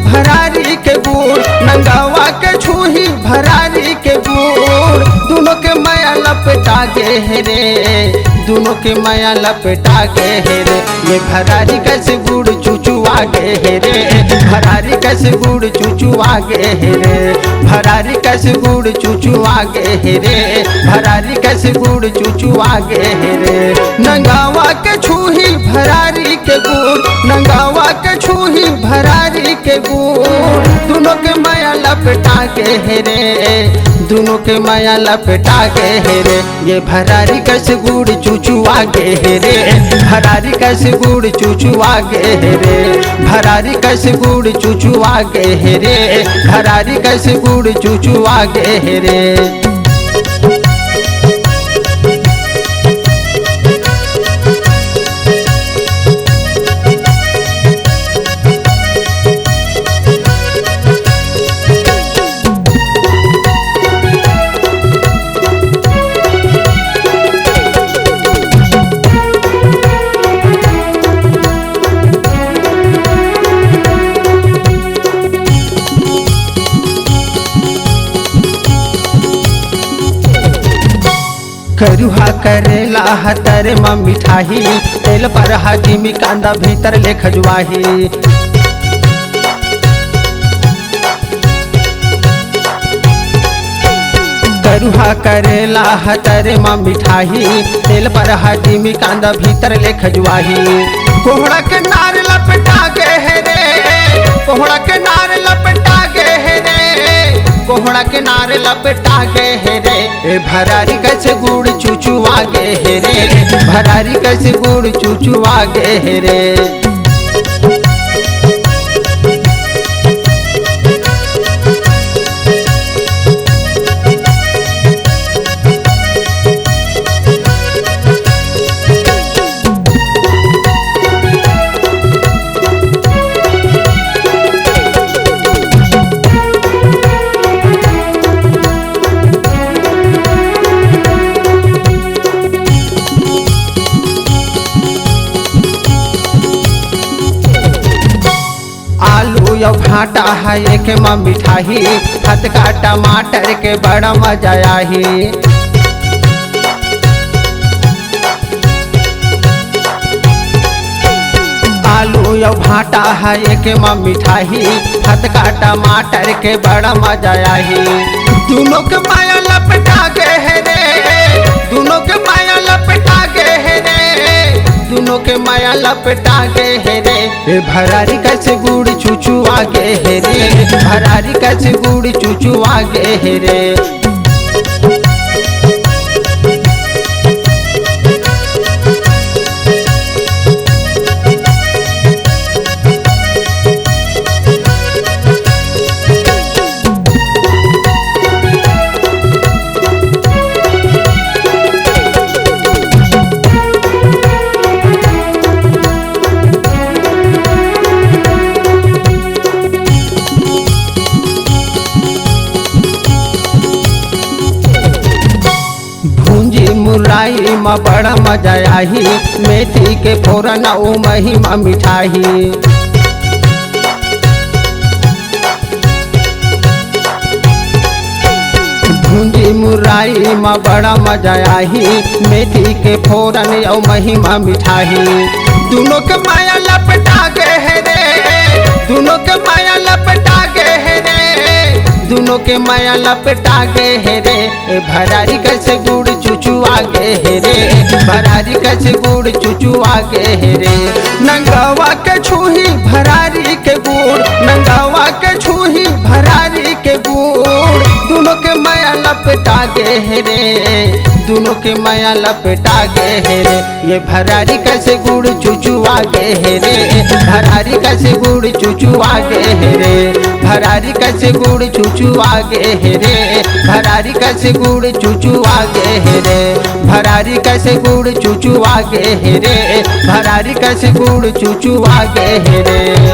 भरारी के गुड़, नंगावा के छूही भरारी के गुड़, दोनों के माया लपेटा गे है रे, दोनों के माया लपेटा गे है रे, ये भरारी कैसे गुड़ चूचुआ गे है रे, भरारी कैसे गुड़ चूचुआ गे है रे, भरारी कैसे गुड़ चूचुआ गे है रे, भरारी कैसे गुड़ चूचुआ गे है रे, नंगावा के छूही भरारी के गुड़, नंगावा के छूही भरारी के गुड़, दोनों के माया लपेटा के है रे, दोनों के माया लपेटा के है रे, ये भरारी कैसे गुड़ चूचुआ गे है रे, भरारी कैसे गुड़ चूचुआ गे है रे, भरारी कैसे गुड़ चूचुआ गे है रे, भरारी कैसे गुड़ चूचुआ गे है रे। करुहा करेला हतर म मिठाई, तेल पर हाजिमी कांदा भीतर ले खजवाही, करुहा करेला हतर म मिठाई, तेल पर हाजिमी कांदा भीतर ले खजवाही, कोहड़ा के नार लपटा गे है रे, कोहड़ा के नार लपटा गे है रे, कोहड़ा के नार लपटा गे है रे, ए भरारी कैसे गुड़ चूचुआ गे है रे, भरारी कैसे गुड़ चूचुआ गे है रे। आलू या भाटा है एक म मिठाई, खत का टमाटर के बड़ा मजा आई, आलू या भाटा है एक म मिठाई, खत का टमाटर के बड़ा मजा आई, दोनों के माया लपटा गे है रे, दोनों के माया लपटा गे है रे, दोनों के माया लपटा गे है रे, ए भरारी कैसे गुड़ चूचुआ गे है रे, भरारी कैसे गुड़ चूचुआ गे है रे। मुराई म बड़ा मजा आई, मेथी के फोरन ओ मही म मिठाई, भूंजी मुराई म बड़ा मजा आई, मेथी के फोरन ओ मही म मिठाई, दोनों के माया लपटा गे है रे, दोनों के माया लपटा गे है रे, दोनों के माया लपटा गे है रे, भरारी कैसे गुड़ चूचुआ गे है रे, भरारी कैसे गुड़ चूचुआ गे है रे, नंगावा के छूही भरारी के गुड़, नंगावा के छूही भरारी के गुड़, दोनों के माया लपटा गे है रे, दोनों के माया लपटा गे है रे, ये भरारी कैसे गुड़ चूचुआ गे है रे, भरारी कैसे गुड़ चूचुआ गे है रे, भरारी कैसे गुड़ चूचुआ गे है रे, भरारी कैसे गुड़ चूचुआ गे है रे, भरारी कैसे गुड़ चूचुआ गे है रे, भरारी कैसे गुड़ चूचुआ गे है रे।